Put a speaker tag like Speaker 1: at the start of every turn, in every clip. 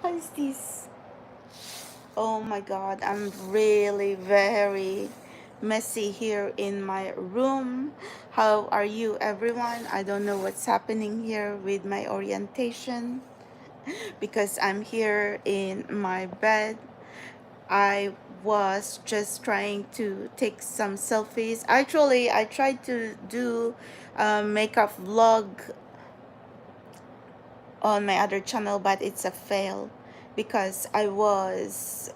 Speaker 1: How is this? Oh my god, I'm really very messy here in my room. How are you, everyone? I don't know what's happening here with my orientation because I'm here in my bed. I was just trying to take some selfies. Actually, I tried to do a makeup vlog on my other channel, but it's a fail because I was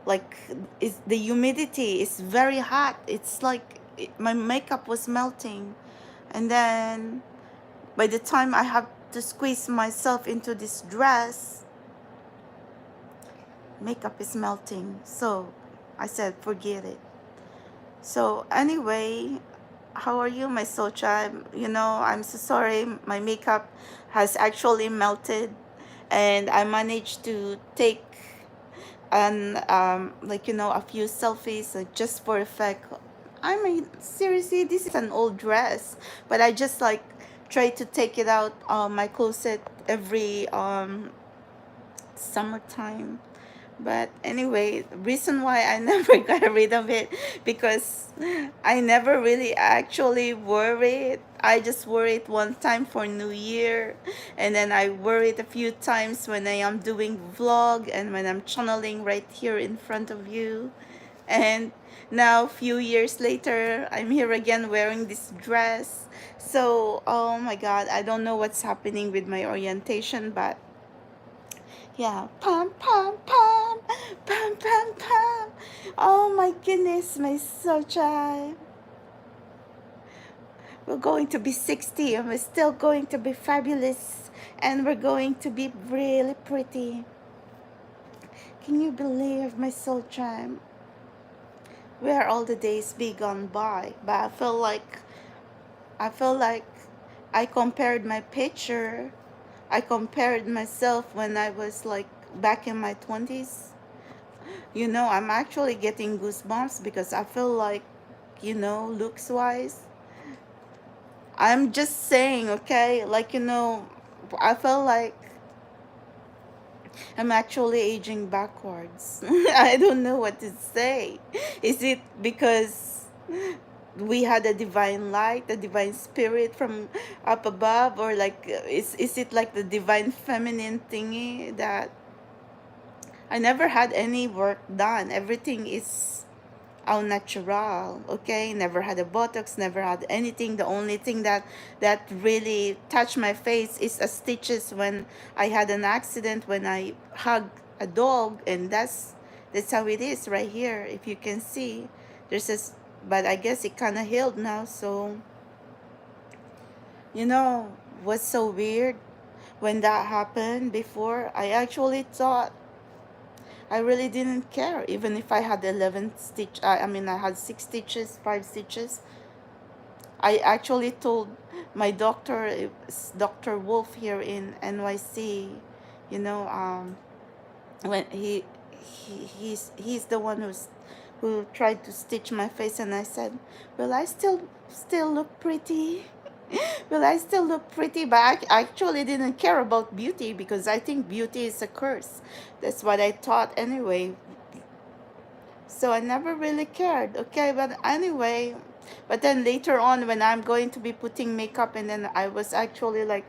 Speaker 1: like, it's, the humidity is very hot. It's like my makeup was melting, and then by the time I have to squeeze myself into this dress, makeup is melting. So I said forget it. So anyway, how are you, my Socha? I'm so sorry, my makeup has actually melted, and I managed to take and a few selfies, just for effect. I mean, seriously, this is an old dress, but I just like try to take it out my closet every summertime. But anyway, the reason why I never got rid of it, because I never really actually wore it. I just wore it one time for New Year, and then I wore it a few times when I am doing vlog and when I'm channeling right here in front of you. And now, a few years later, I'm here again wearing this dress. So, oh my God, I don't know what's happening with my orientation, but yeah, pam pam pam, pam pam pam. Oh my goodness, my Sochai. We're going to be 60 and we're still going to be fabulous, and we're going to be really pretty. Can you believe, my Sochai? Where all the days be gone by? But I feel like I compared my picture. I compared myself when I was like back in my 20s. I'm actually getting goosebumps because I feel like, looks wise. I'm just saying, okay? Like, I feel like I'm actually aging backwards. I don't know what to say. Is it because we had a divine light, a divine spirit from up above, or like, is it like the divine feminine thingy that I never had any work done? Everything is au natural, okay? Never had a botox, never had anything. The only thing that really touched my face is a stitches when I had an accident, when I hugged a dog, and that's how it is right here. If you can see, there's a but I guess it kind of healed now. So you know what's so weird, when that happened before, I actually thought, I really didn't care. Even if I had 11 stitch, I mean, I had 6 stitches, 5 stitches. I actually told my doctor, it's Dr. Wolf here in NYC, you know, when he's the one who tried to stitch my face, and I said, well, I still look pretty. Well, I still look pretty, but I actually didn't care about beauty because I think beauty is a curse. That's what I thought anyway. So I never really cared, okay? But anyway, but then later on, when I'm going to be putting makeup, and then I was actually like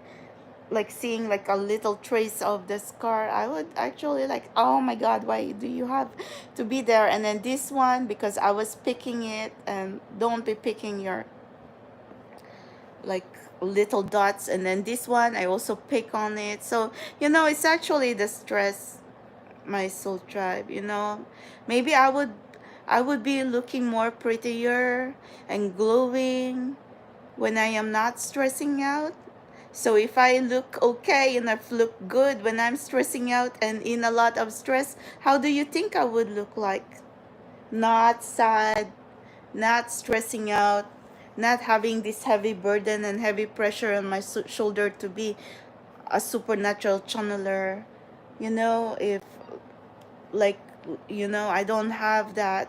Speaker 1: seeing like a little trace of the scar, I would actually like, oh my God, why do you have to be there? And then this one, because I was picking it, and don't be picking your like little dots. And then this one, I also pick on it. So it's actually the stress, my soul tribe. Maybe I would be looking more prettier and glowing when I am not stressing out. So if I look okay and I look good when I'm stressing out and in a lot of stress, how do you think I would look like? Not sad, not stressing out, not having this heavy burden and heavy pressure on my shoulder to be a supernatural channeler. If like I don't have that.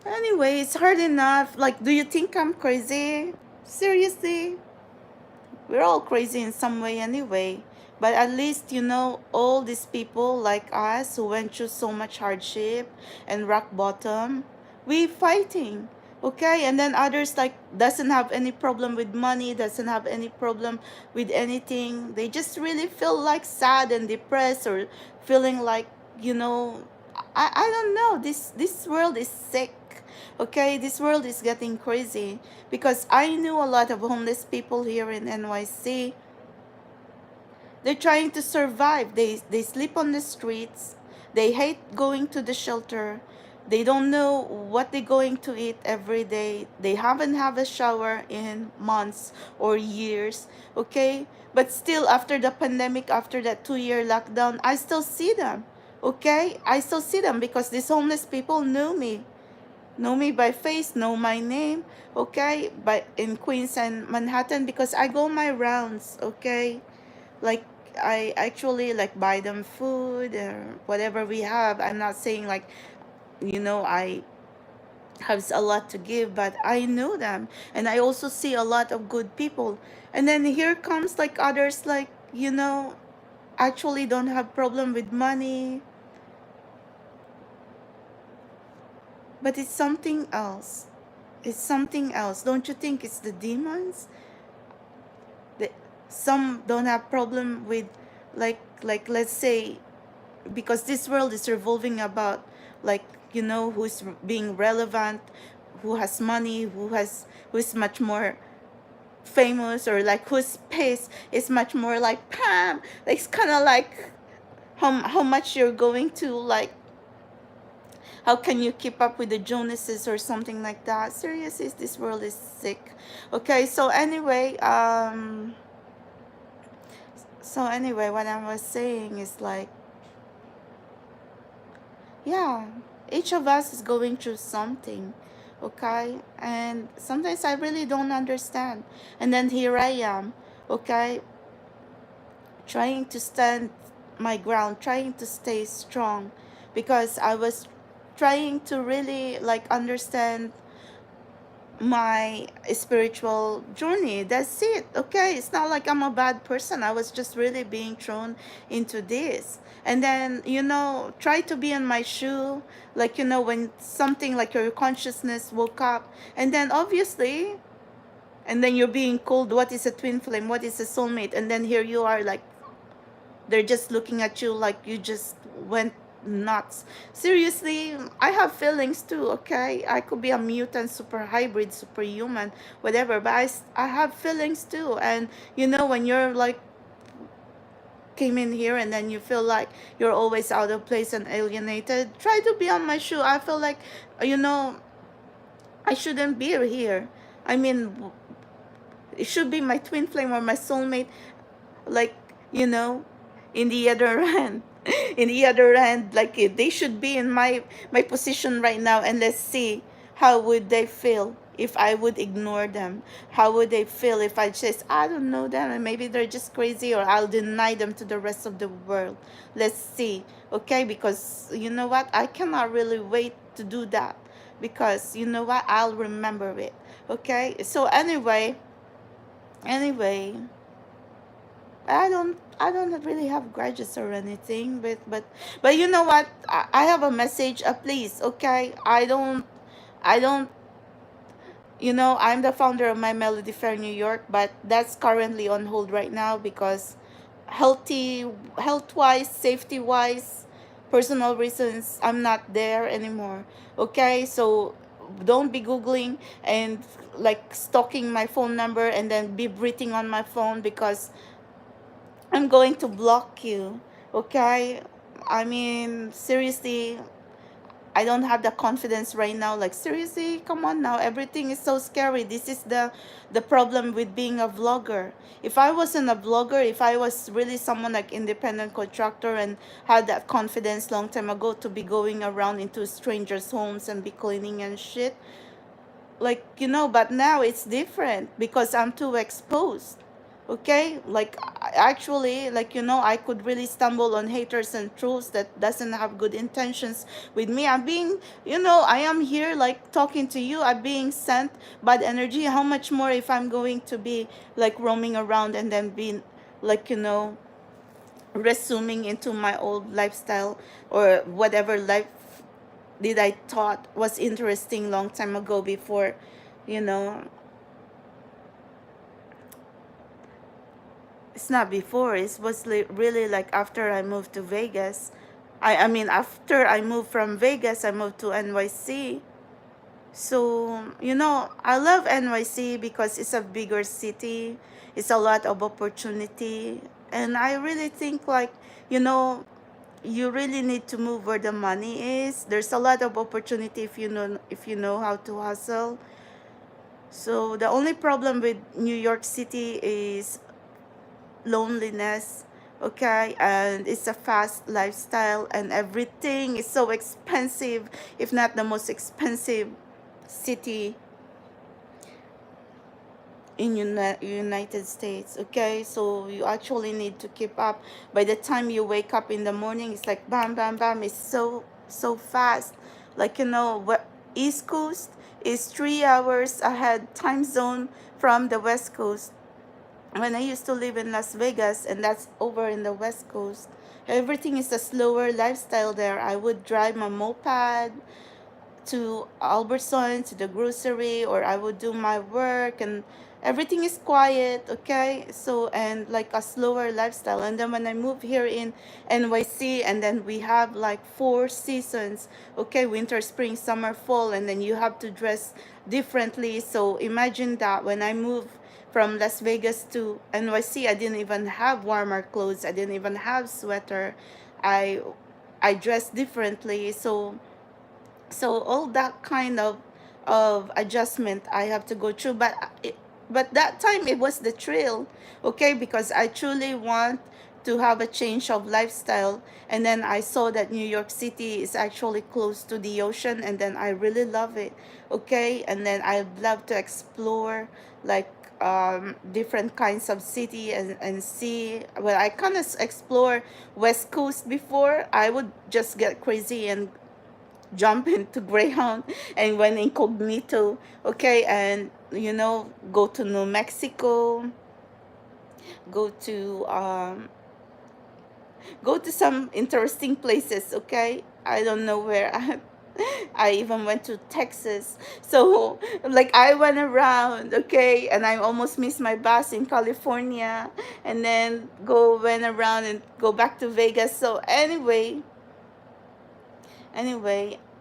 Speaker 1: Anyway, it's hard enough. Like, do you think I'm crazy? Seriously, we're all crazy in some way anyway. But at least, all these people like us who went through so much hardship and rock bottom, we fighting. Okay, and then others like doesn't have any problem with money, doesn't have any problem with anything. They just really feel like sad and depressed, or feeling like, you know, I don't know. This world is sick. Okay, this world is getting crazy, because I knew a lot of homeless people here in NYC. They're trying to survive. They sleep on the streets. They hate going to the shelter. They don't know what they're going to eat every day. They haven't had a shower in months or years. Okay? But still, after the pandemic, after that 2-year lockdown, I still see them. Okay? I still see them because these homeless people know me by face, know my name, okay, but in Queens and Manhattan, because I go my rounds, okay, like I actually like buy them food or whatever we have. I'm not saying like, I have a lot to give, but I know them, and I also see a lot of good people. And then here comes like others, like, actually don't have problem with money, but it's something else. It's something else. Don't you think it's the demons? The, some don't have problem with, like let's say, because this world is revolving about, like, who's being relevant, who has money, who's much more famous, or like whose pace is much more like Pam. Like, it's kind of like how much you're going to, like, how can you keep up with the Jonases or something like that. Seriously, this world is sick. Okay, so anyway, what I was saying is like, yeah, each of us is going through something, okay? And sometimes I really don't understand. And then here I am, okay, trying to stand my ground, trying to stay strong, because I was trying to really like understand my spiritual journey. That's it. Okay, it's not like I'm a bad person. I was just really being thrown into this. And then, try to be in my shoe, like, when something like your consciousness woke up, and then obviously, and then you're being called, what is a twin flame, what is a soulmate, and then here you are, like, they're just looking at you like you just went nuts. Seriously, I have feelings too, okay? I could be a mutant, super hybrid, superhuman, whatever, but I have feelings too. And when you're like came in here and then you feel like you're always out of place and alienated, try to be on my shoe. I feel like, you know, I shouldn't be here. I mean, it should be my twin flame or my soulmate, like, you know in the other hand, in the other hand, like, they should be in my position right now, and let's see how would they feel if I would ignore them. How would they feel if I just, I don't know them, and maybe they're just crazy, or I'll deny them to the rest of the world. Let's see. Okay, because you know what, I cannot really wait to do that, because you know what, I'll remember it. Okay, so anyway, I don't really have grudges or anything, but you know what? I have a message. Please, okay? I don't. I'm the founder of My Melody Fair New York, but that's currently on hold right now because health wise, safety wise, personal reasons, I'm not there anymore. Okay, so don't be googling and like stalking my phone number and then be breathing on my phone, because I'm going to block you. Okay? I mean, seriously, I don't have the confidence right now. Like, seriously, come on now. Everything is so scary. This is the problem with being a vlogger. If I wasn't a vlogger, if I was really someone like independent contractor and had that confidence long time ago to be going around into strangers' homes and be cleaning and shit, like, but now it's different because I'm too exposed. Okay, like actually, like I could really stumble on haters and trolls that doesn't have good intentions with me. I'm being, I am here like talking to you. I'm being sent bad energy. How much more if I'm going to be like roaming around and then being like resuming into my old lifestyle or whatever life did I thought was interesting long time ago before, you know it's not before. It was really like after I moved to Vegas. I mean, after I moved from Vegas, I moved to NYC. So, I love NYC because it's a bigger city. It's a lot of opportunity. And I really think like, you know, you really need to move where the money is. There's a lot of opportunity if you know how to hustle. So the only problem with New York City is loneliness, okay, and it's a fast lifestyle and everything is so expensive, if not the most expensive city in United States. Okay, so you actually need to keep up. By the time you wake up in the morning, it's like bam bam bam. It's so fast. Like what East Coast is 3 hours ahead time zone from the West Coast. When I used to live in Las Vegas, and that's over in the West Coast, everything is a slower lifestyle there. I would drive my moped to Albertson, to the grocery, or I would do my work, and everything is quiet, okay? So, and like a slower lifestyle. And then when I moved here in NYC, and then we have like 4 seasons, okay? Winter, spring, summer, fall, and then you have to dress differently. So imagine that when I moved from Las Vegas to NYC, I didn't even have warmer clothes. I didn't even have sweater. I I dressed differently. So all that kind of adjustment I have to go through, but that time it was the thrill, okay, because I truly want to have a change of lifestyle. And then I saw that New York City is actually close to the ocean, and then I really love it, okay. And then I love to explore like different kinds of city and see. Well, I kind of explore West Coast before. I would just get crazy and jump into Greyhound and went incognito, okay, and go to New Mexico, go to some interesting places, okay. I don't know where. I even went to Texas. So, like, I went around, okay, and I almost missed my bus in California, and then went around and go back to Vegas. So, anyway,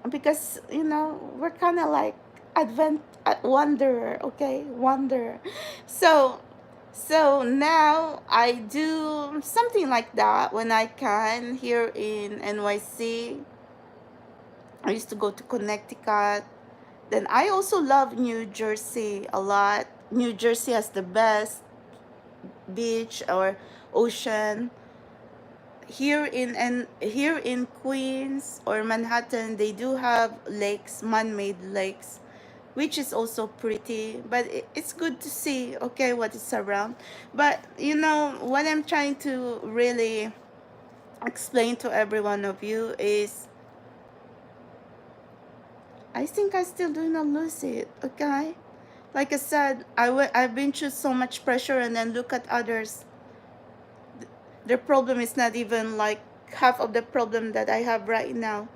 Speaker 1: because we're kind of like wanderer, okay, wanderer. So so now I do something like that when I can here in NYC. I used to go to Connecticut. Then I also love New Jersey a lot. New Jersey has the best beach or ocean. Here in Queens or Manhattan, they do have lakes, man-made lakes, which is also pretty. But it's good to see, okay, what is around. But what I'm trying to really explain to every one of you is, I think I still do not lose it, okay. Like I said, I've been through so much pressure, and then look at others. Their problem is not even like half of the problem that I have right now,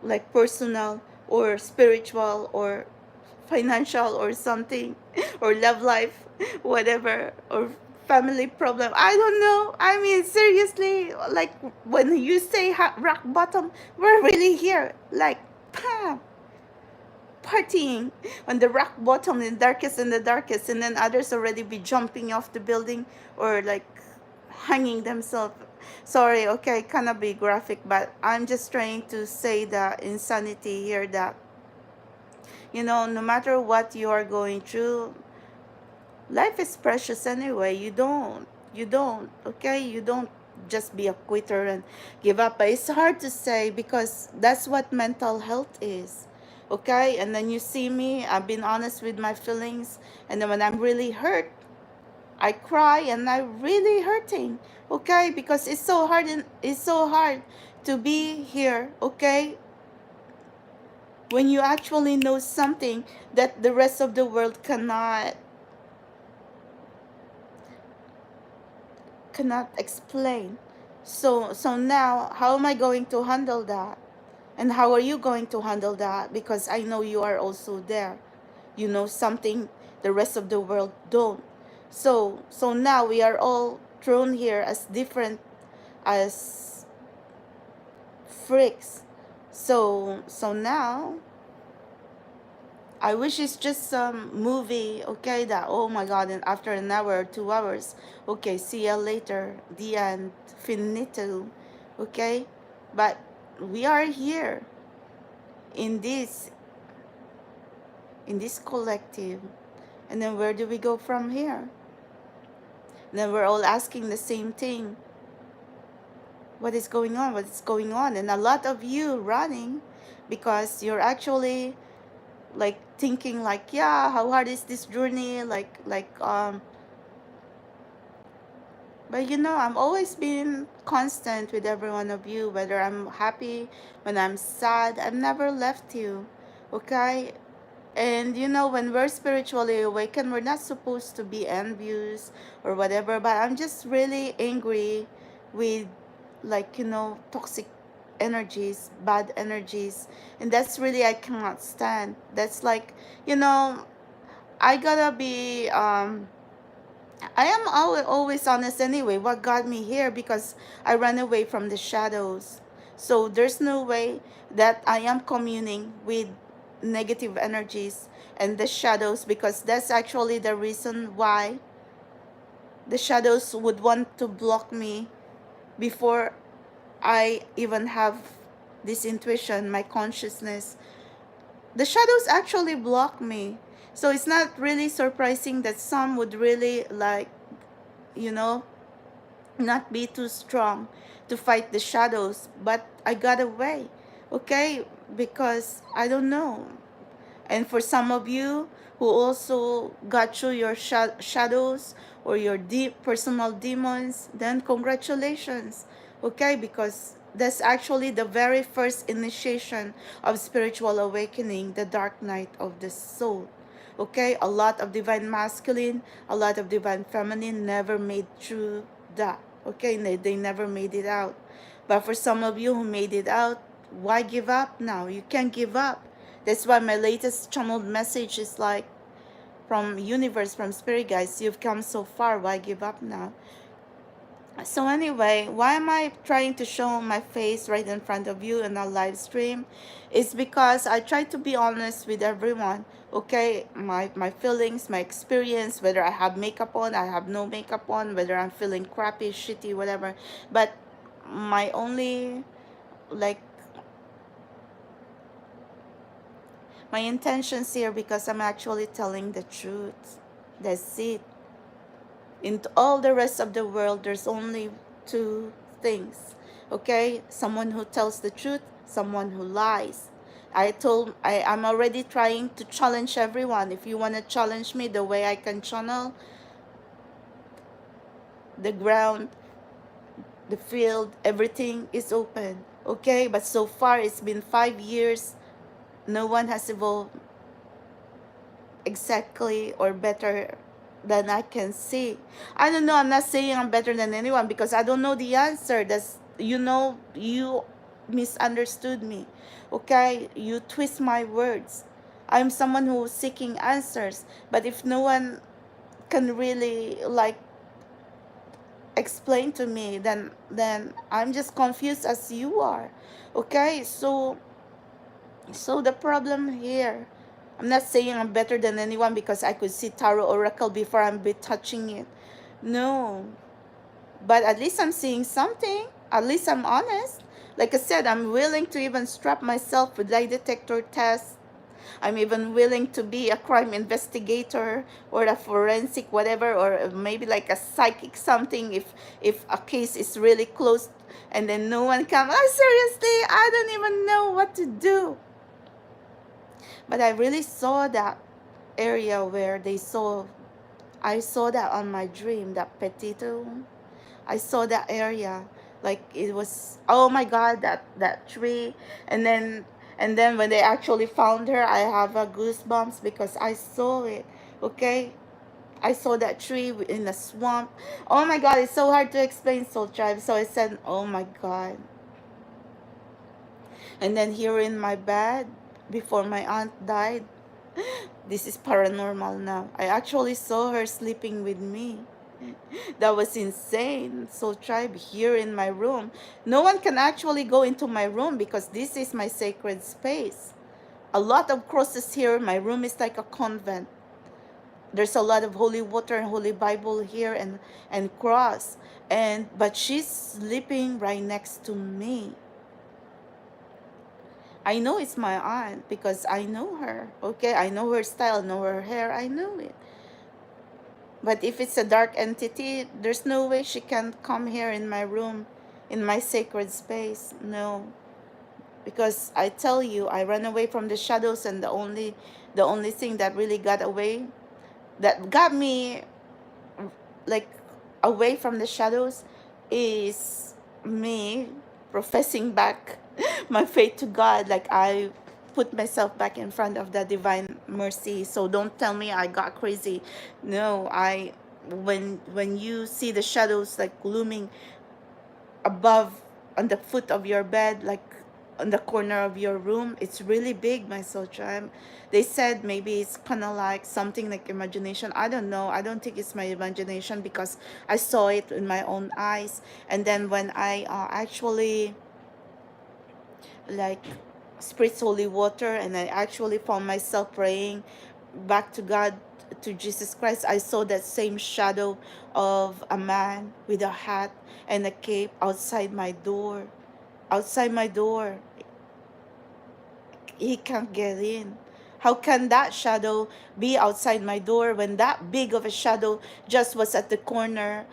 Speaker 1: like personal or spiritual or financial or something, or love life, whatever, or family problem. I don't know. I mean, seriously, like when you say rock bottom, we're really here, like, pam, partying on the rock bottom in the darkest, and then others already be jumping off the building or like hanging themselves. Sorry, okay, cannot be graphic, but I'm just trying to say the insanity here that no matter what you are going through, life is precious anyway. You don't, okay, you don't just be a quitter and give up. But it's hard to say because that's what mental health is, okay. And then you see me, I've been honest with my feelings, and then when I'm really hurt, I cry and I really hurting, okay? Because it's so hard and it's so hard to be here, okay? When you actually know something that the rest of the world cannot explain. So now how am I going to handle that? And how are you going to handle that? Because I know you are also there. You know something the rest of the world don't. So now we are all thrown here as different as freaks. So now I wish it's just some movie, okay, that oh my god, and after an hour, 2 hours, okay, see ya later, the end, finito, okay? But we are here in this collective, and then where do we go from here? And then we're all asking the same thing. What is going on? What is going on? And a lot of you running because you're actually like thinking like, yeah, how hard is this journey? But you know, I'm always been constant with every one of you, whether I'm happy, when I'm sad, I've never left you. Okay? And you know, when we're spiritually awakened, we're not supposed to be envious or whatever, but I'm just really angry with, like, you know, toxic energies, bad energies. And that's really, I cannot stand. That's like, you know, I gotta be, I am always honest anyway. What got me here? Because I ran away from the shadows. So there's no way that I am communing with negative energies and the shadows, because that's actually the reason why the shadows would want to block me before I even have this intuition, my consciousness. The shadows actually block me. So it's not really surprising that some would really like, you know, not be too strong to fight the shadows, but I got away, okay? Because I don't know. And for some of you who also got through your shadows or your deep personal demons, then congratulations, okay? Because that's actually the very first initiation of spiritual awakening, the dark night of the soul. Okay, a lot of divine masculine, a lot of divine feminine never made through that. Okay, they never made it out. But for some of you who made it out, why give up now? You can't give up. That's why my latest channeled message is like, from universe, from spirit guides, you've come so far, why give up now? So anyway, why am I trying to show my face right in front of you in a live stream? It's because I try to be honest with everyone. Okay, my feelings, my experience, whether I have makeup on, I have no makeup on, whether I'm feeling crappy, shitty, whatever. But my only, like, my intentions here, because I'm actually telling the truth. That's it. In all the rest of the world, there's only two things. Okay, someone who tells the truth, someone who lies. I'm already trying to challenge everyone. If you want to challenge me, the way I can channel, the ground, the field, everything is open. Okay, but so far it's been 5 years. No one has evolved exactly or better than I can see. I don't know, I'm not saying I'm better than anyone because I don't know the answer. That's, you know, you misunderstood me. Okay, you twist my words. I'm someone who's seeking answers, but if no one can really like explain to me, then I'm just confused as you are. Okay, so the problem here, I'm not saying I'm better than anyone because I could see tarot oracle before I'm be touching it. No. But at least I'm seeing something. At least I'm honest. Like I said, I'm willing to even strap myself with lie detector tests. I'm even willing to be a crime investigator or a forensic whatever, or maybe like a psychic something if a case is really closed and then no one comes. Oh, seriously, I don't even know what to do. But I really saw that area where they saw I saw that on my dream, that Petito. I saw that area, like it was, oh my God, that tree. And then when they actually found her, I have a goosebumps because I saw it. Okay, I saw that tree in the swamp. Oh my God, it's so hard to explain, Soul Tribe. So I said, oh my God. And then here in my bed, before my aunt died, this is paranormal now. I actually saw her sleeping with me. That was insane. So tribe here in my room. No one can actually go into my room because this is my sacred space. A lot of crosses here. My room is like a convent. There's a lot of holy water and holy Bible here and cross. But she's sleeping right next to me. I know it's my aunt because I know her. Okay, I know her style, know her hair, I know it. But if it's a dark entity, there's no way she can come here in my room, in my sacred space. No. Because I tell you, I ran away from the shadows, and the only thing that really got away, that got me like away from the shadows, is me professing back my faith to God. Like I put myself back in front of the divine mercy. So don't tell me I got crazy. No, when you see the shadows like looming above, on the foot of your bed, like on the corner of your room, it's really big, my soul tribe. They said maybe it's kind of like something like imagination. I don't know. I don't think it's my imagination because I saw it in my own eyes. And then when I actually like spritz holy water, and I actually found myself praying back to God, to Jesus Christ, I saw that same shadow of a man with a hat and a cape outside my door. Outside my door. He can't get in. How can that shadow be outside my door when that big of a shadow just was at the corner,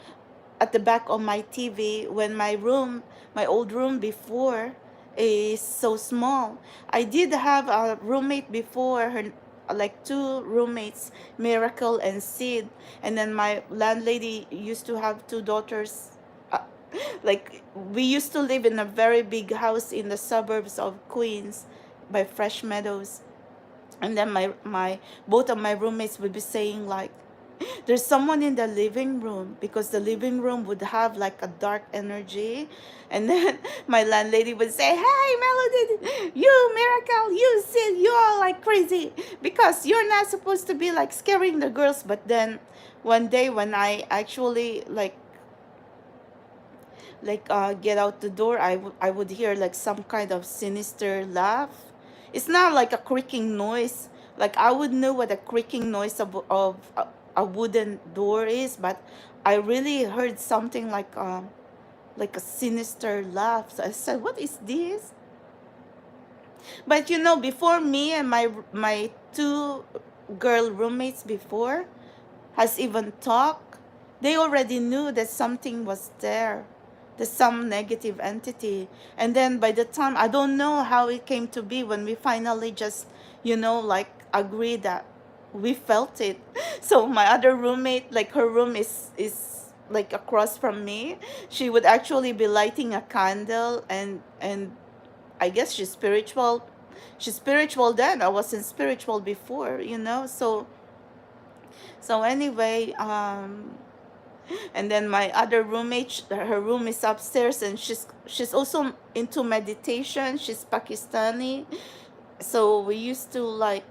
Speaker 1: at the back of my TV, when my room, my old room before, is so small. I did have a roommate before, her like two roommates, Miracle and Sid. And then my landlady used to have two daughters. Uh, like we used to live in a very big house in the suburbs of Queens by Fresh Meadows. And then my both of my roommates would be saying like, there's someone in the living room, because the living room would have like a dark energy. And then my landlady would say, hey Melody, you Miracle, you Sid, you all like crazy because you're not supposed to be like scaring the girls. But then one day when I actually get out the door, I would hear like some kind of sinister laugh. It's not like a creaking noise. Like I would know what a creaking noise of a wooden door is, but I really heard something like a sinister laugh. So I said, what is this? But before me and my two girl roommates before has even talked, they already knew that something was there, there's some negative entity. And then by the time, I don't know how it came to be when we finally just, like agree that we felt it. So my other roommate, like her room is like across from me. She would actually be lighting a candle, and I guess she's spiritual. She's spiritual then. I wasn't spiritual before. So anyway, and then my other roommate, her room is upstairs, and she's also into meditation. She's Pakistani. So we used to like,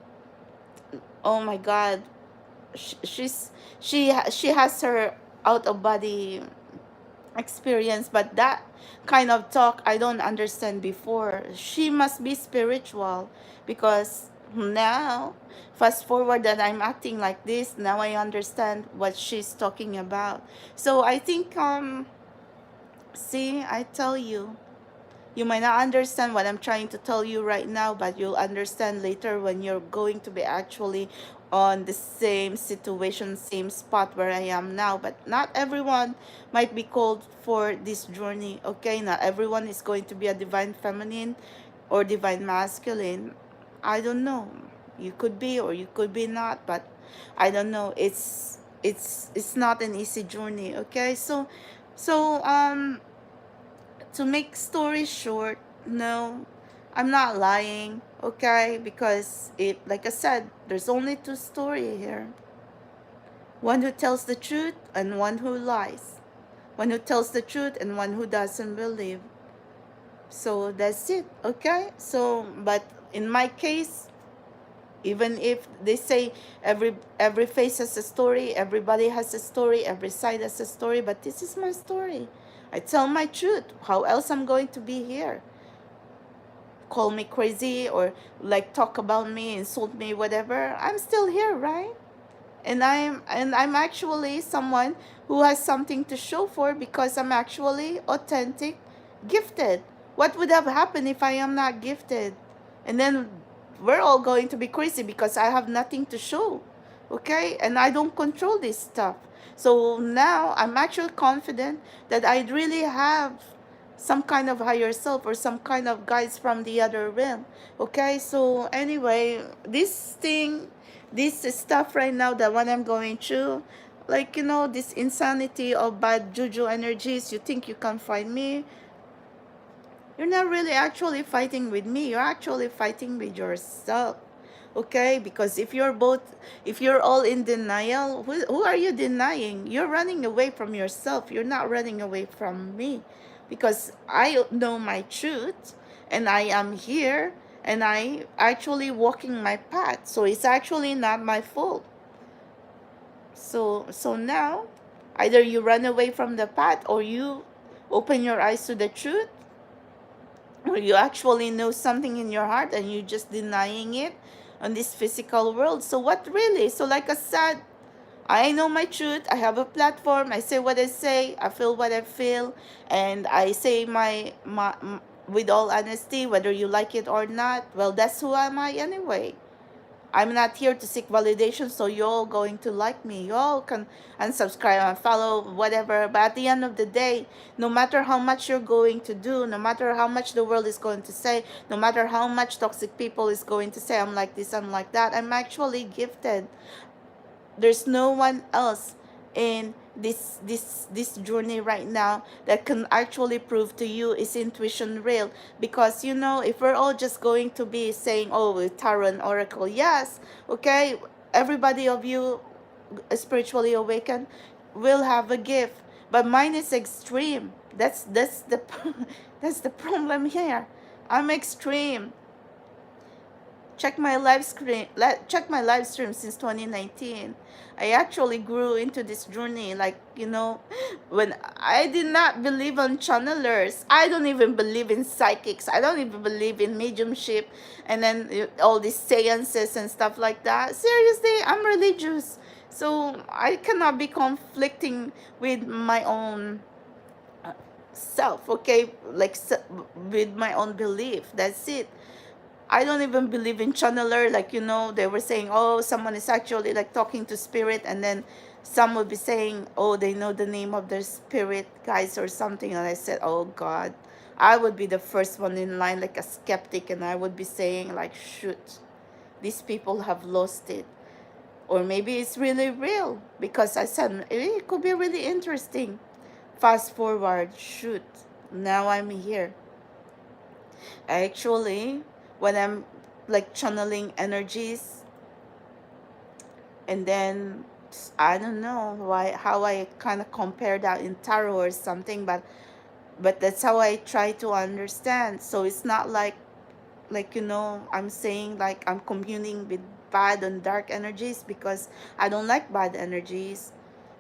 Speaker 1: oh my God, she has her out of body experience, but that kind of talk I don't understand before. She must be spiritual, because now, fast forward that I'm acting like this, now I understand what she's talking about. So I think see, I tell you, you might not understand what I'm trying to tell you right now, but you'll understand later when you're going to be actually on the same situation, same spot where I am now. But not everyone might be called for this journey, okay? Not everyone is going to be a divine feminine or divine masculine. I don't know. You could be or you could be not, but I don't know. it's not an easy journey. Okay, so to make story short, no, I'm not lying. Okay, because it, like I said, there's only two story here: one who tells the truth and one who lies, one who tells the truth and one who doesn't believe. So that's it. Okay, so but in my case, even if they say every face has a story, everybody has a story, every side has a story, but this is my story. I tell my truth. How else I'm going to be here? Call me crazy or like talk about me, insult me, whatever. I'm still here, right? And I'm actually someone who has something to show for, because I'm actually authentic, gifted. What would have happened if I am not gifted? And then we're all going to be crazy because I have nothing to show. Okay? And I don't control this stuff. So now I'm actually confident that I really have some kind of higher self or some kind of guides from the other realm. Okay? So anyway, this stuff right now, that what I'm going through, like, this insanity of bad juju energies, you think you can fight me. You're not really actually fighting with me. You're actually fighting with yourself. Okay? Because if you're all in denial, who are you denying? You're running away from yourself. You're not running away from me. Because I know my truth, and I am here, and I actually walking my path. So it's actually not my fault. So now, either you run away from the path, or you open your eyes to the truth, or you actually know something in your heart and you're just denying it on this physical world. So what really? So like I said, I know my truth. I have a platform. I say what I say. I feel what I feel, and I say with all honesty, whether you like it or not. Well, that's who am I anyway. I'm not here to seek validation, so you're all going to like me. You all can unsubscribe and follow, whatever. But at the end of the day, no matter how much you're going to do, no matter how much the world is going to say, no matter how much toxic people is going to say, I'm like this, I'm like that, I'm actually gifted. There's no one else in this journey right now that can actually prove to you is intuition real. Because if we're all just going to be saying, oh, tarot and oracle, yes, okay, everybody of you spiritually awakened will have a gift, but mine is extreme. That's the that's the problem here. I'm extreme. Check my live stream since 2019. I actually grew into this journey, like, when I did not believe on channelers. I don't even believe in psychics. I don't even believe in mediumship, and then all these seances and stuff like that. Seriously, I'm religious, so I cannot be conflicting with my own self. Okay, like, with my own belief. That's it. I don't even believe in channeler. Like, they were saying, oh, someone is actually like talking to spirit, and then some would be saying, oh, they know the name of their spirit guys or something. And I said, oh God, I would be the first one in line, like a skeptic, and I would be saying, like, shoot, these people have lost it. Or maybe it's really real, because I said it could be really interesting. Fast forward, shoot, now I'm here. Actually, when I'm like channeling energies, and then I don't know how I kind of compare that in tarot or something, but that's how I try to understand. So it's not like I'm saying like I'm communing with bad and dark energies, because I don't like bad energies.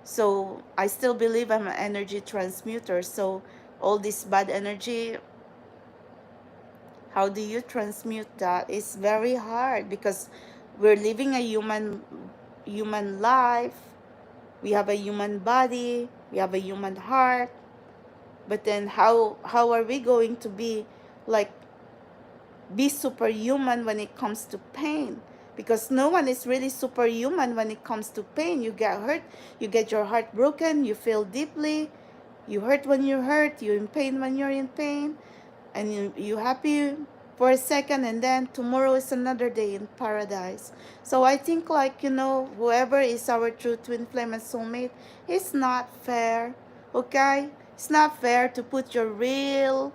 Speaker 1: So I still believe I'm an energy transmuter. So all this bad energy, how do you transmute that? It's very hard, because we're living a human life. We have a human body, we have a human heart. But then how are we going to like be superhuman when it comes to pain? Because no one is really superhuman when it comes to pain. You get hurt, you get your heart broken, you feel deeply, you hurt when you hurt, you're in pain when you're in pain, and you happy for a second, and then tomorrow is another day in paradise. So I think, like, whoever is our true twin flame and soulmate, it's not fair, okay? It's not fair to put your real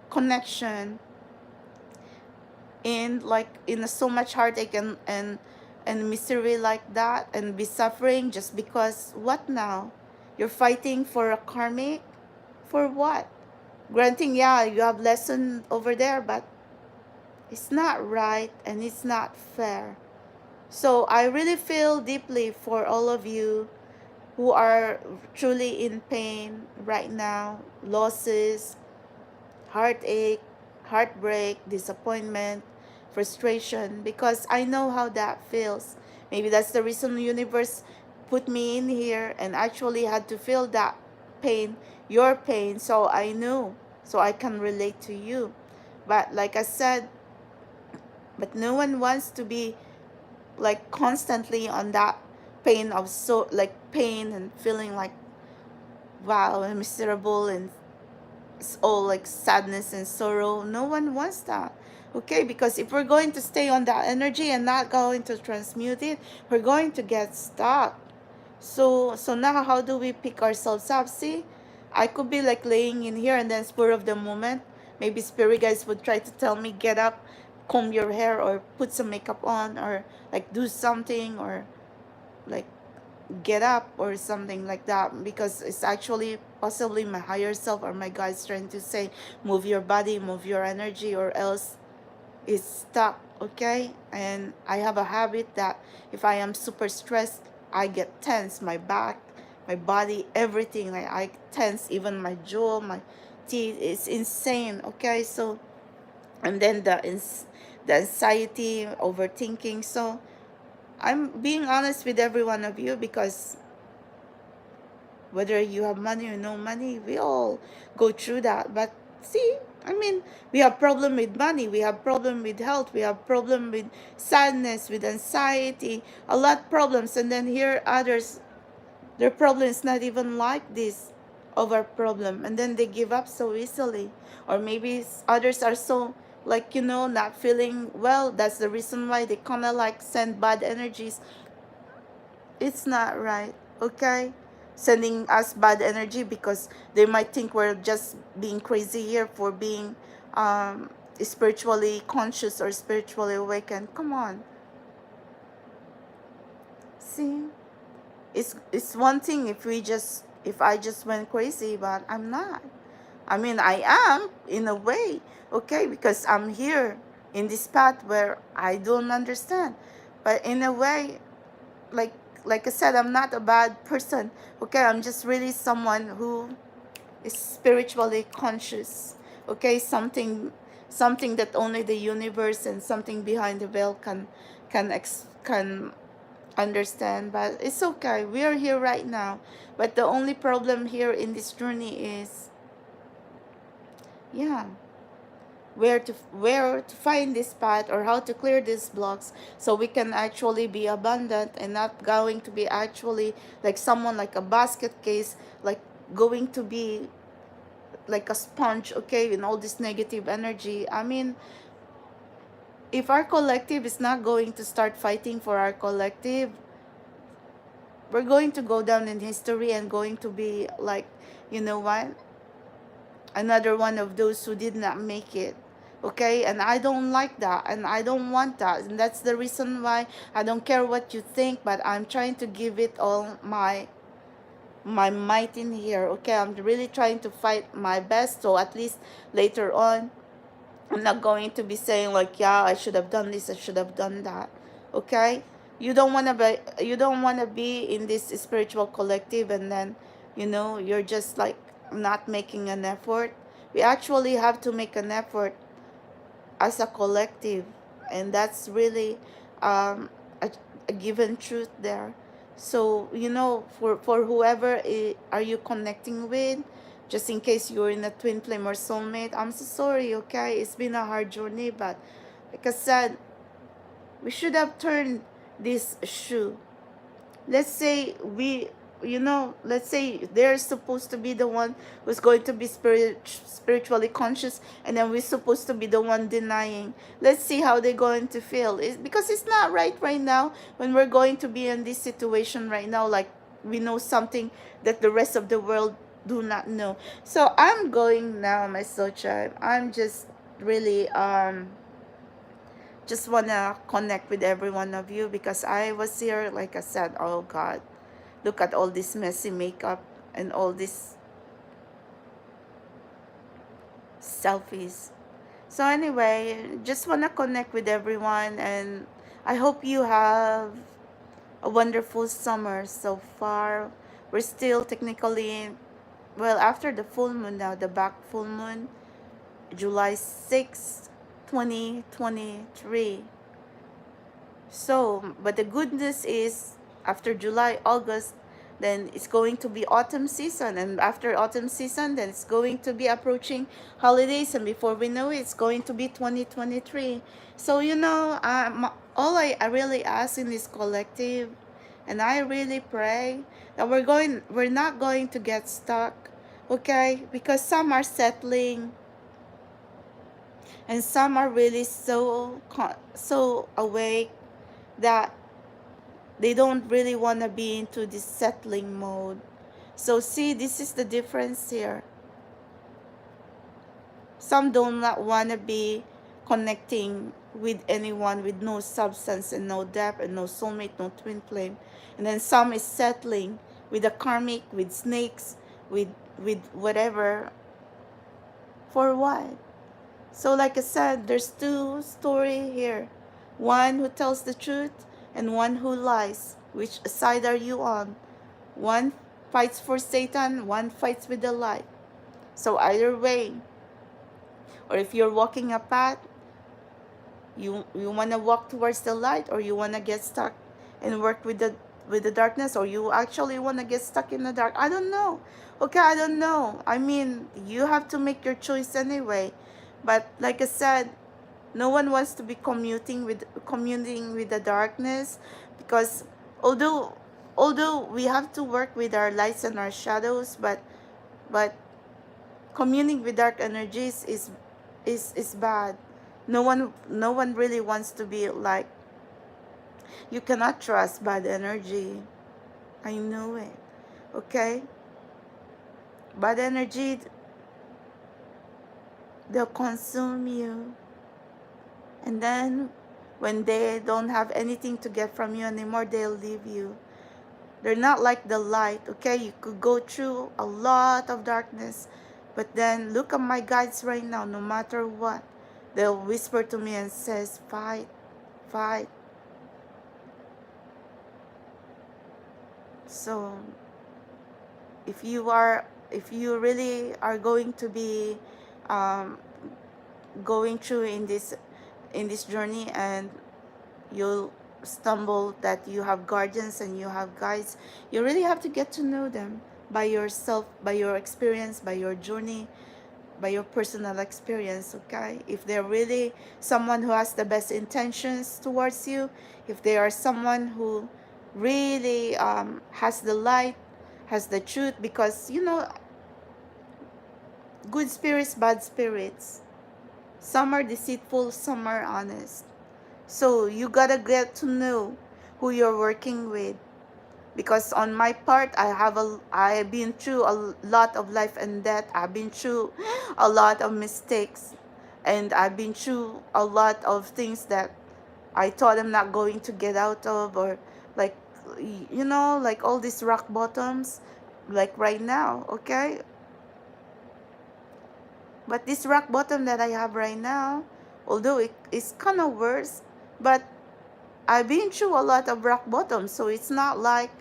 Speaker 1: connection in, like, so much heartache and misery like that, and be suffering just because what now? You're fighting for a karmic, for what? Granting, yeah, you have lesson over there, but it's not right and it's not fair. So I really feel deeply for all of you who are truly in pain right now, losses, heartache, heartbreak, disappointment, frustration, because I know how that feels. Maybe that's the reason the universe put me in here and actually had to feel that pain, your pain, so I knew, so I can relate to you. But like I said, but no one wants to be like constantly on that pain of, so like pain and feeling like wow, I'm miserable, and it's all like sadness and sorrow. No one wants that, okay? Because if we're going to stay on that energy and not going to transmute it, we're going to get stuck. So now how do we pick ourselves up? See, I could be like laying in here, and then spur of the moment, maybe spirit guys would try to tell me, get up, comb your hair, or put some makeup on, or like do something, or like get up or something like that, because it's actually possibly my higher self or my guides trying to say, move your body, move your energy, or else it's stuck, okay? And I have a habit that if I am super stressed, I get tense, my back, my body, everything, like I tense, even my jaw, my teeth. It's insane, okay? So, and then the anxiety, overthinking. So I'm being honest with every one of you, because whether you have money or no money, we all go through that. But see, I mean, we have problem with money, we have problem with health, we have problem with sadness, with anxiety, a lot problems. And then here others, their problem is not even like this of our problem, and then they give up so easily. Or maybe others are so, like, not feeling well. That's the reason why they kind of like send bad energies. It's not right, okay? Sending us bad energy because they might think we're just being crazy here for being spiritually conscious or spiritually awakened. Come on. See? It's one thing if I just went crazy, but I'm not. I mean, I am in a way, okay, because I'm here in this path where I don't understand. But in a way, like like I said, I'm not a bad person. Okay, I'm just really someone who is spiritually conscious. Okay, something that only the universe and something behind the veil can understand. But it's okay. We are here right now. But the only problem here in this journey is, yeah, where to find this path, or how to clear these blocks, so we can actually be abundant and not going to be actually like someone like a basket case, like going to be like a sponge, okay, in all this negative energy. I mean, if our collective is not going to start fighting for our collective, we're going to go down in history and going to be like, you know what, another one of those who did not make it, okay? And I don't like that, and I don't want that, and that's the reason why I don't care what you think, but I'm trying to give it all my might in here, okay? I'm really trying to fight my best, so at least later on I'm not going to be saying like, yeah, I should have done this, I should have done that, okay? You don't want to be in this spiritual collective, and then you're just like not making an effort. We actually have to make an effort as a collective, and that's really um, a given truth there. So for whoever are you connecting with, just in case you're in a twin flame or soulmate, I'm so sorry, okay? It's been a hard journey, but like I said, we should have turned this shoe. Let's say let's say they're supposed to be the one who's going to be spiritually conscious, and then we're supposed to be the one denying. Let's see how they're going to feel. Because it's not right now, when we're going to be in this situation right now, like we know something that the rest of the world do not know. So I'm going now, my soul tribe. I'm just really just wanna connect with every one of you, because I was here, like I said, oh God, look at all this messy makeup and all these selfies. So anyway, just wanna connect with everyone, and I hope you have a wonderful summer so far. We're still technically, well, after the full moon now, the back full moon, July 6th, 2023. So, but the good news is, after July, August, then it's going to be autumn season, and after autumn season, then it's going to be approaching holidays, and before we know it, it's going to be 2023. So all I really ask in this collective, and I really pray that we're not going to get stuck, okay? Because some are settling, and some are really so awake that they don't really want to be into this settling mode. So see, this is the difference here. Some do not want to be connecting with anyone with no substance and no depth and no soulmate, no twin flame. And then some is settling with a karmic, with snakes, with whatever. For what? So like I said, there's two story here. One who tells the truth and one who lies. Which side are you on? One fights for Satan, one fights with the light. So either way, or if you're walking a path, you want to walk towards the light, or you want to get stuck and work with the darkness, or you actually want to get stuck in the dark. I don't know. Okay, I don't know. I mean, you have to make your choice anyway. But like I said, no one wants to be communing with the darkness, because although we have to work with our lights and our shadows, but communing with dark energies is bad. No one really wants to be like, you cannot trust bad energy. I know it. Okay? Bad energy, they'll consume you. And then when they don't have anything to get from you anymore, they'll leave you. They're not like the light, okay? You could go through a lot of darkness, but then look at my guides right now. No matter what, they'll whisper to me and says, fight, fight. So if you really are going to be going through in this journey, and you'll stumble that you have guardians and you have guides, you really have to get to know them by yourself, by your experience, by your journey, by your personal experience. Okay, if they're really someone who has the best intentions towards you, if they are someone who really has the light, has the truth, because good spirits, bad spirits, some are deceitful, some are honest. So you gotta get to know who you're working with. Because on my part, I've been through a lot of life and death. I've been through a lot of mistakes, and I've been through a lot of things that I thought I'm not going to get out of, or like like all these rock bottoms, like right now. Okay, but this rock bottom that I have right now, although it's kind of worse, but I've been through a lot of rock bottoms, so it's not like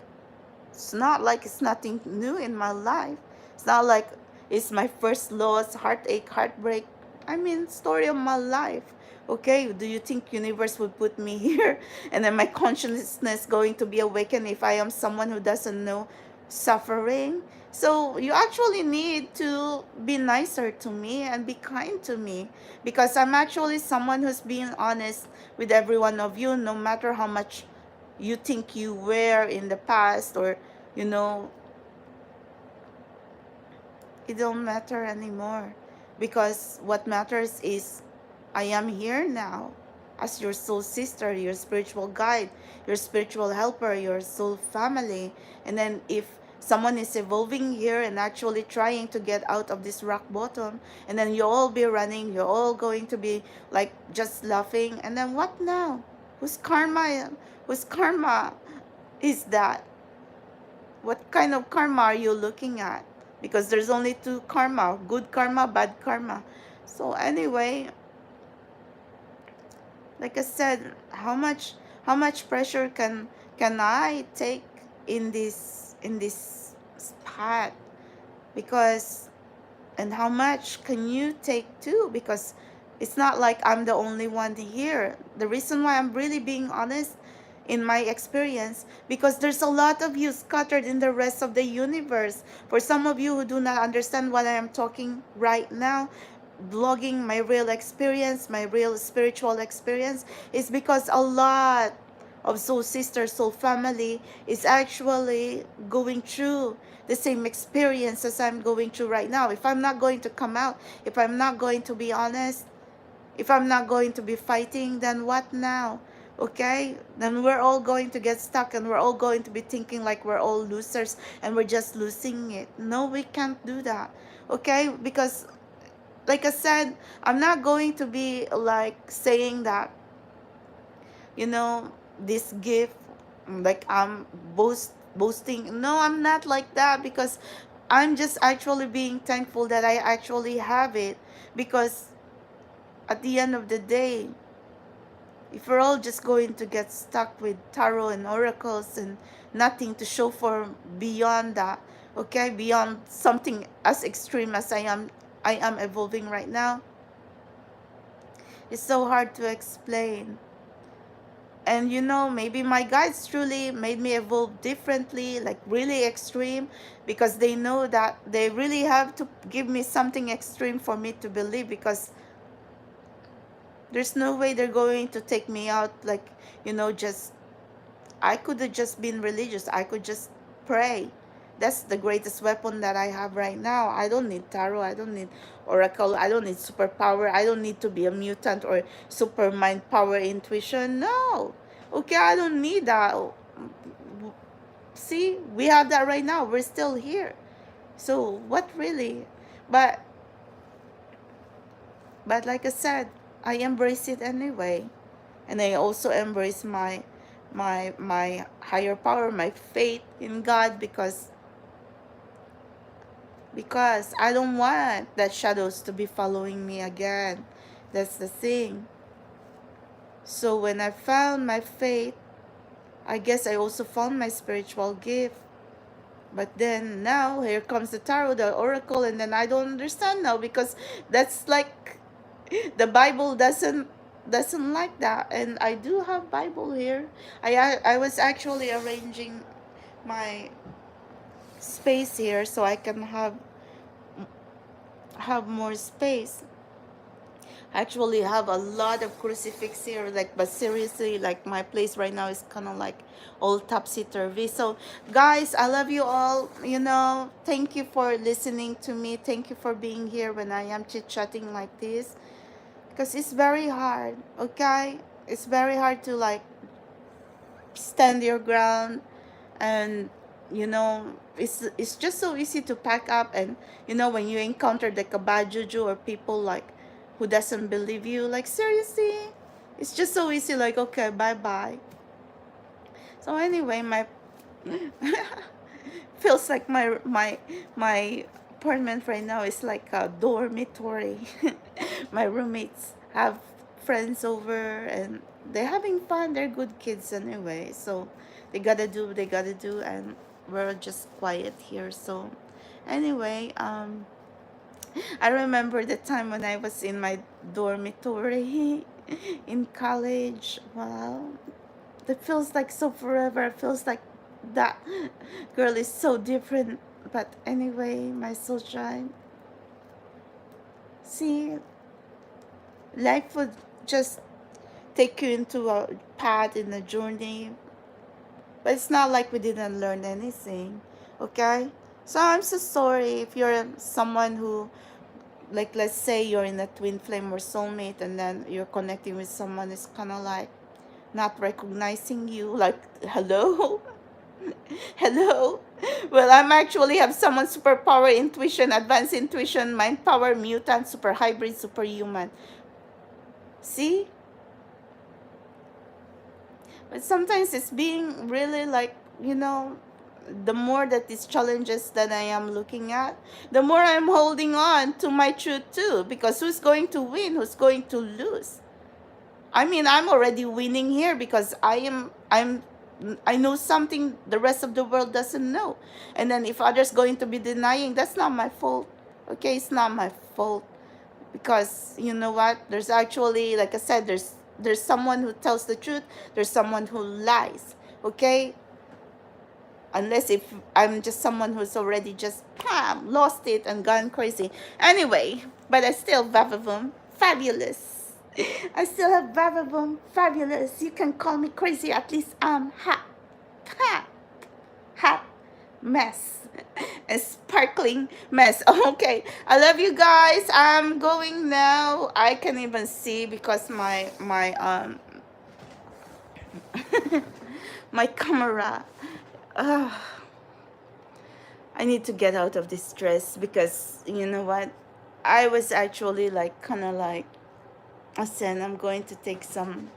Speaker 1: it's nothing new in my life. It's not like it's my first loss, heartache, heartbreak. I mean, story of my life. Okay, do you think universe would put me here, and then my consciousness going to be awakened if I am someone who doesn't know suffering? So you actually need to be nicer to me and be kind to me, because I'm actually someone who's being honest with every one of you, no matter how much you think you were in the past, or you know, it don't matter anymore, because what matters is I am here now as your soul sister, your spiritual guide, your spiritual helper, your soul family. And then if someone is evolving here and actually trying to get out of this rock bottom, and then you'll all be running, you're all going to be like just laughing, and then what now? Whose karma? Whose karma is that? What kind of karma are you looking at? Because there's only two karma, good karma, bad karma. So anyway, like I said, how much pressure can I take in this spot? Because, and how much can you take too? Because it's not like I'm the only one here. The reason why I'm really being honest in my experience, because there's a lot of you scattered in the rest of the universe. For some of you who do not understand what I am talking right now, blogging my real experience, my real spiritual experience, is because a lot of soul sisters, soul family is actually going through the same experience as I'm going through right now. If I'm not going to come out, if I'm not going to be honest, if I'm not going to be fighting, then what now? Okay? Then we're all going to get stuck, and we're all going to be thinking like we're all losers and we're just losing it. No, we can't do that. Okay? Because like I said, I'm not going to be like saying that, this gift, like I'm boasting. No, I'm not like that, because I'm just actually being thankful that I actually have it. Because at the end of the day, if we're all just going to get stuck with tarot and oracles and nothing to show for beyond that, okay, beyond something as extreme as I am evolving right now, it's so hard to explain. And maybe my guides truly made me evolve differently, like really extreme, because they know that they really have to give me something extreme for me to believe, because there's no way they're going to take me out like, just, I could have just been religious. I could just pray. That's the greatest weapon that I have right now. I don't need tarot. I don't need oracle. I don't need superpower. I don't need to be a mutant or super mind power intuition. No. Okay, I don't need that. See, we have that right now. We're still here. So what really? But like I said, I embrace it anyway. And I also embrace my higher power, my faith in God, because I don't want that shadows to be following me again. That's the thing. So when I found my faith, I guess I also found my spiritual gift. But then now here comes the tarot, the oracle, and then I don't understand now, because that's like the Bible doesn't like that. And I do have Bible here. I was actually arranging my space here so I can have more space. I actually have a lot of crucifix here, like, but seriously, like, my place right now is kind of like all topsy-turvy. So guys, I love you all. Thank you for listening to me. Thank you for being here when I am chit-chatting like this, because it's very hard. Okay, it's very hard to like stand your ground. And it's just so easy to pack up. And when you encounter like a bad juju or people like who doesn't believe you, like, seriously, it's just so easy, like, okay, bye bye. So anyway, my feels like my apartment right now is like a dormitory. My roommates have friends over, and they're having fun. They're good kids anyway, so they gotta do what they gotta do, and we're just quiet here. So anyway, I remember the time when I was in my dormitory in college. Wow, that feels like so forever. It feels like that girl is so different. But anyway, my sunshine. See, life would just take you into a path in a journey. But it's not like we didn't learn anything. Okay? So I'm so sorry if you're someone who, like, let's say you're in a twin flame or soulmate, and then you're connecting with someone who's kind of like not recognizing you, like, hello. Hello. Well, I'm actually have someone superpower, intuition, advanced intuition, mind power, mutant, super hybrid, superhuman. See? But sometimes it's being really like, the more that these challenges that I am looking at, the more I'm holding on to my truth too. Because who's going to win? Who's going to lose? I mean, I'm already winning here because I know something the rest of the world doesn't know. And then if others going to be denying, that's not my fault. Okay, it's not my fault, because you know what? There's actually, like I said, there's someone who tells the truth, there's someone who lies. Okay? Unless if I'm just someone who's already just lost it and gone crazy. Anyway, but I still Vavavoom, fabulous. I still have Vavavoom, fabulous. You can call me crazy, at least I'm hot, hot mess. A sparkling mess. Okay, I love you guys. I'm going now. I can even see because my my camera. Uh, I need to get out of this stress, because you know what? I was actually like kind of like, I said I'm going to take some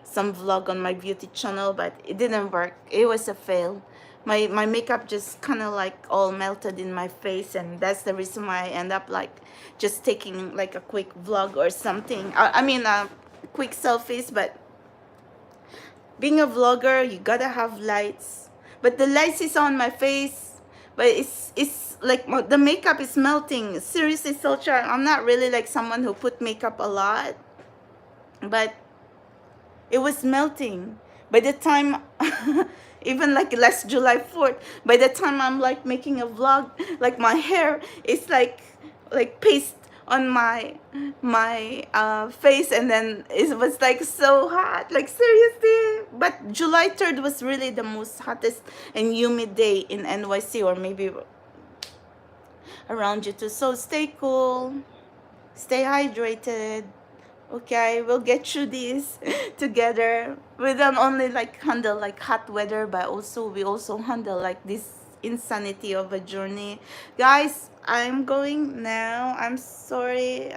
Speaker 1: vlog on my beauty channel, but it didn't work. It was a fail. My makeup just kind of like all melted in my face, and that's the reason why I end up like just taking like a quick vlog or something. I mean, quick selfies. But being a vlogger, you gotta have lights. But the lights is on my face, but it's like the makeup is melting. Seriously, Soldier, I'm not really like someone who put makeup a lot, but it was melting. By the time, even like last July 4th, by the time I'm like making a vlog, like my hair is like paste on my face, and then it was like so hot, like seriously. But July 3rd was really the most hottest and humid day in NYC, or maybe around you too. So stay cool, stay hydrated. Okay, we'll get through this together. We don't only like handle like hot weather, but also we also handle like this insanity of a journey. Guys, I'm going now. I'm sorry.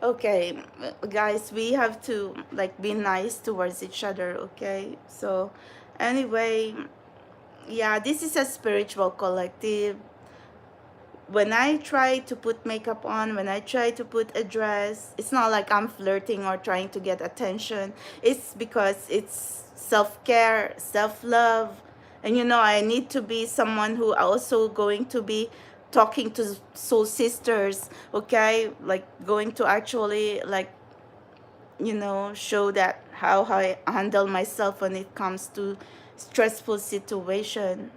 Speaker 1: Okay, guys, we have to like be nice towards each other, okay? So anyway, yeah, this is a spiritual collective. When I try to put makeup on, when I try to put a dress, it's not like I'm flirting or trying to get attention. It's because it's self-care, self-love. And I need to be someone who also going to be talking to soul sisters, okay? Like going to actually like, show that how I handle myself when it comes to stressful situation.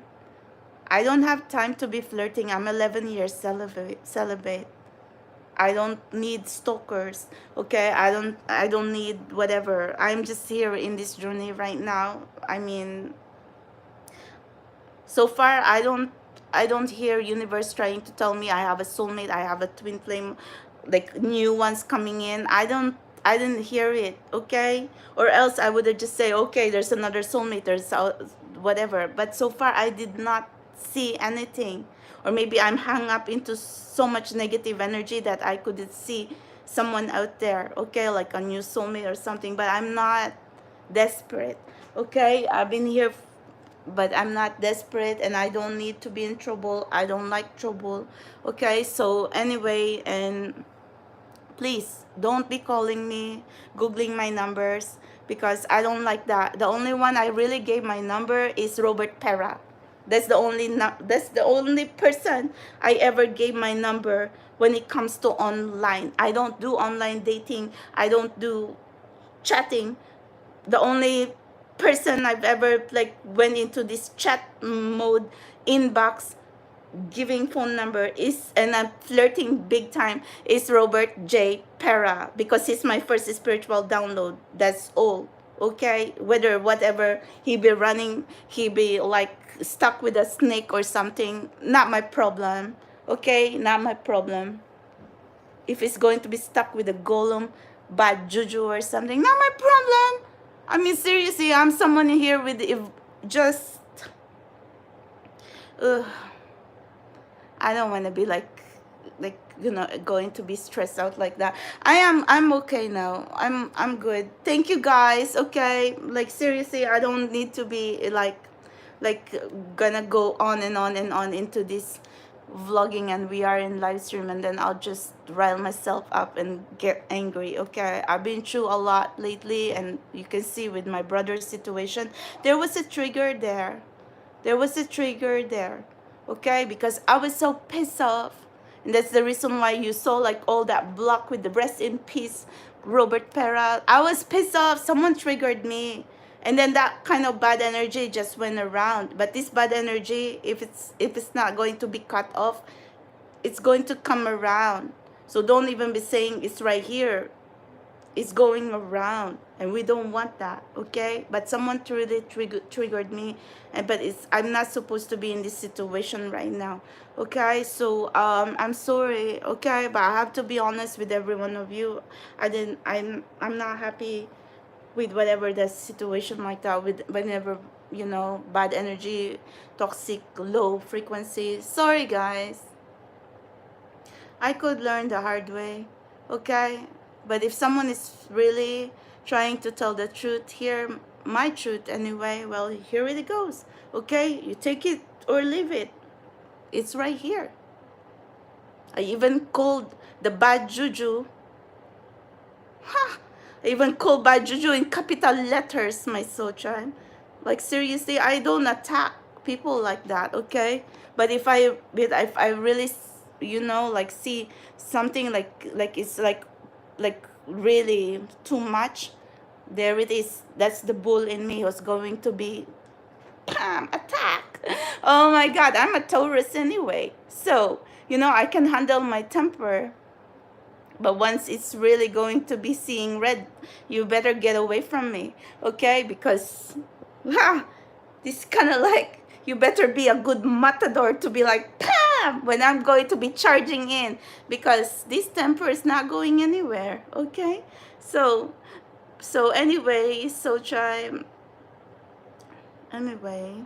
Speaker 1: I don't have time to be flirting. I'm 11 years celibate. I don't need stalkers. Okay? I don't need whatever. I'm just here in this journey right now. I mean, so far I don't hear universe trying to tell me I have a soulmate, I have a twin flame, like new ones coming in. I didn't hear it, okay? Or else I would have just say, okay, there's another soulmate, there's whatever. But so far I did not see anything. Or maybe I'm hung up into so much negative energy that I couldn't see someone out there, okay, like a new soulmate or something. But I'm not desperate, okay? I've been here, but I'm not desperate, and I don't need to be in trouble. I don't like trouble. Okay, so anyway, and please don't be calling me, googling my numbers, because I don't like that. The only one I really gave my number is Robert Pera. That's the only person I ever gave my number when it comes to online. I don't do online dating. I don't do chatting. The only person I've ever like went into this chat mode inbox giving phone number is, and I'm flirting big time, is Robert J. Pera, because he's my first spiritual download. That's all. Okay, whether whatever he be running, he be like stuck with a snake or something, not my problem. Okay, not my problem. If it's going to be stuck with a golem, bad juju or something, not my problem. I mean, seriously, I'm someone here with, if just uh, I don't want to be like going to be stressed out like that. I'm okay now. I'm good. Thank you guys. Okay, like seriously, I don't need to be like gonna go on and on and on into this vlogging, and we are in live stream, and then I'll just rile myself up and get angry. Okay, I've been through a lot lately, and you can see with my brother's situation, there was a trigger there. There was a trigger there, okay? Because I was so pissed off. And that's the reason why you saw like all that block with the rest in peace, Robert Pera. I was pissed off. Someone triggered me. And then that kind of bad energy just went around. But this bad energy, if it's not going to be cut off, it's going to come around. So don't even be saying it's right here. It's going around, and we don't want that, okay? But someone truly triggered me, and but I'm not supposed to be in this situation right now, okay? So I'm sorry, okay? But I have to be honest with every one of you. I'm not happy with whatever the situation like that, with whenever bad energy, toxic, low frequency. Sorry guys, I could learn the hard way, okay? But if someone is really trying to tell the truth here, my truth anyway, well, here it goes, okay? You take it or leave it. It's right here. I even called the bad juju. Ha! I even called bad juju in capital letters, my soul child. Like seriously, I don't attack people like that, okay? But if I really, like see something like it's like really too much, there it is. That's the bull in me who's going to be attack. Oh my God, I'm a Taurus anyway, so I can handle my temper. But once it's really going to be seeing red, you better get away from me, okay? Because this kind of like, you better be a good matador to be like, Pam! When I'm going to be charging in, because this temper is not going anywhere, okay? So anyway, so try. Anyway,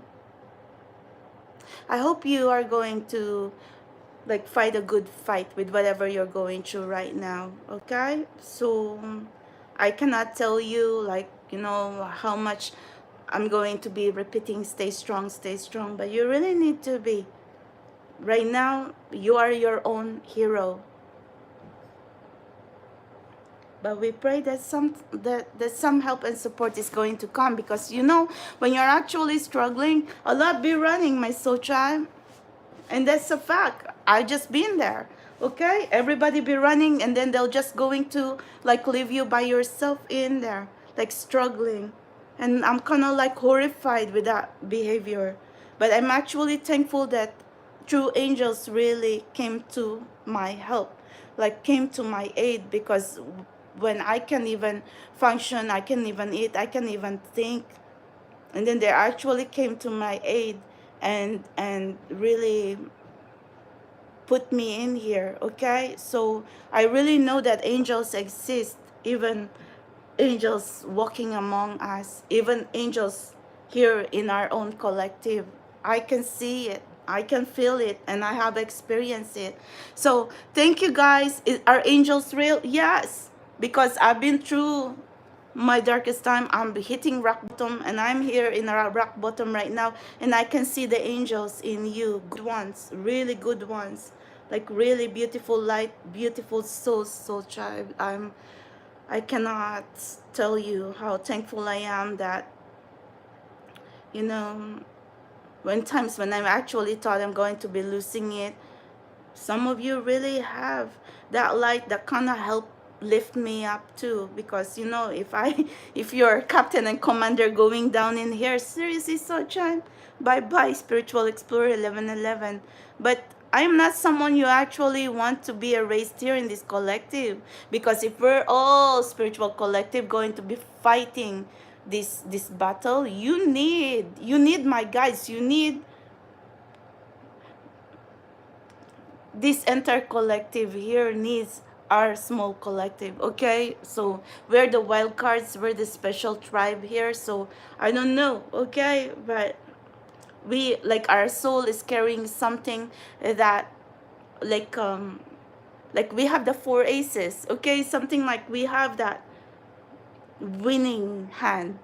Speaker 1: I hope you are going to like fight a good fight with whatever you're going through right now, okay? So I cannot tell you like how much I'm going to be repeating stay strong, but you really need to be. Right now you are your own hero, but we pray that some help and support is going to come, because when you're actually struggling, a lot be running, my soul child. And that's a fact. I just been there, okay? Everybody be running, and then they'll just going to like leave you by yourself in there, like struggling. And I'm kind of like horrified with that behavior. But I'm actually thankful that true angels really came to my help, like came to my aid, because when I can even function, I can even eat, I can even think, and then they actually came to my aid and really put me in here, okay? So I really know that angels exist, even angels walking among us, even angels here in our own collective. I can see it, I can feel it, and I have experienced it. So thank you guys. Are angels real? Yes, because I've been through my darkest time. I'm hitting rock bottom, and I'm here in a rock bottom right now, and I can see the angels in you, good ones, really good ones, like really beautiful light, beautiful souls, soul child. I cannot tell you how thankful I am that when times when I actually thought I'm going to be losing it, some of you really have that light that kind of help lift me up too, because if I if you're captain and commander going down in here, seriously, Sunshine, bye bye, spiritual explorer 1111. But I am not someone you actually want to be erased here in this collective, because if we're all spiritual collective going to be fighting this battle, you need my guys, you need this entire collective here needs our small collective. Okay, so we're the wild cards, we're the special tribe here. So I don't know, okay, but we, like, our soul is carrying something that, like we have the four aces, okay, something like we have that winning hand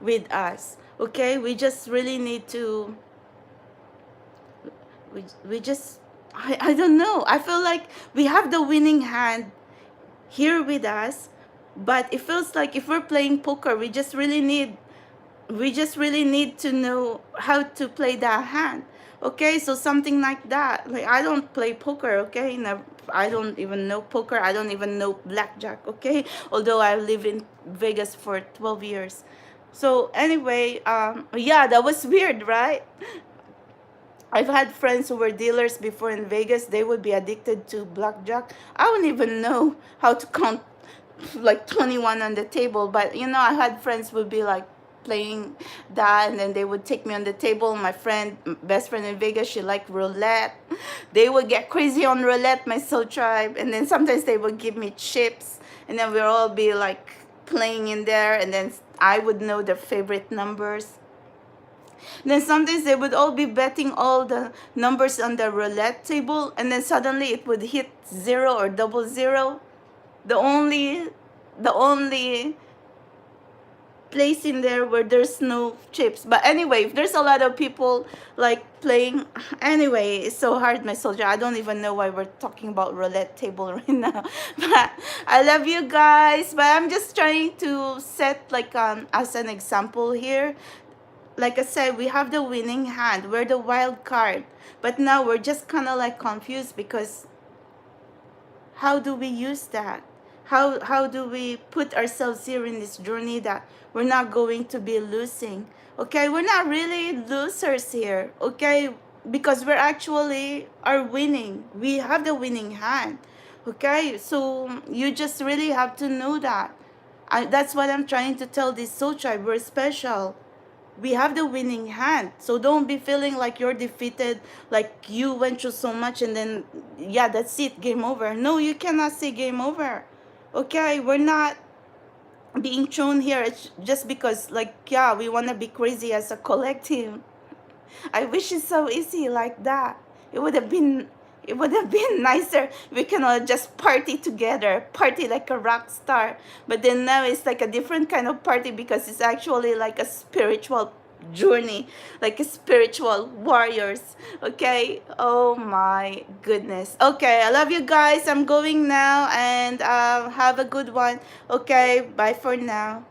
Speaker 1: with us. Okay, we just really need to, we just, I don't know, I feel like we have the winning hand here with us, but it feels like if we're playing poker, we just really need to know how to play that hand. Okay, so something like that. Like, I don't play poker, okay? I don't even know poker. I don't even know blackjack, okay? Although I live in Vegas for 12 years. So anyway, yeah, that was weird, right? I've had friends who were dealers before in Vegas. They would be addicted to blackjack. I wouldn't even know how to count like 21 on the table. But I had friends would be like playing that, and then they would take me on the table. My best friend in Vegas, she liked roulette. They would get crazy on roulette, my soul tribe. And then sometimes they would give me chips, and then we'd all be like playing in there, and then I would know their favorite numbers. Then sometimes they would all be betting all the numbers on the roulette table, and then suddenly it would hit zero or double zero. The only place in there where there's no chips. But anyway, if there's a lot of people like playing, anyway, it's so hard, my soldier. I don't even know why we're talking about roulette table right now. But I love you guys. But I'm just trying to set like as an example here. Like I said, we have the winning hand. We're the wild card. But now we're just kind of like confused, because how do we use that? How do we put ourselves here in this journey that we're not going to be losing? Okay, we're not really losers here. Okay, because we're actually are winning. We have the winning hand. Okay, so you just really have to know that. That's what I'm trying to tell this soul tribe. We're special. We have the winning hand, so don't be feeling like you're defeated, like you went through so much and then, yeah, that's it, game over. No, you cannot say game over. Okay, we're not being thrown here. It's just because, like, yeah, we want to be crazy as a collective. I wish it's so easy like that. It would have been nicer. We can all just party together, party like a rock star. But then now it's like a different kind of party, because it's actually like a spiritual journey, like a spiritual warriors. Okay. Oh my goodness. Okay, I love you guys. I'm going now, and have a good one. Okay, bye for now.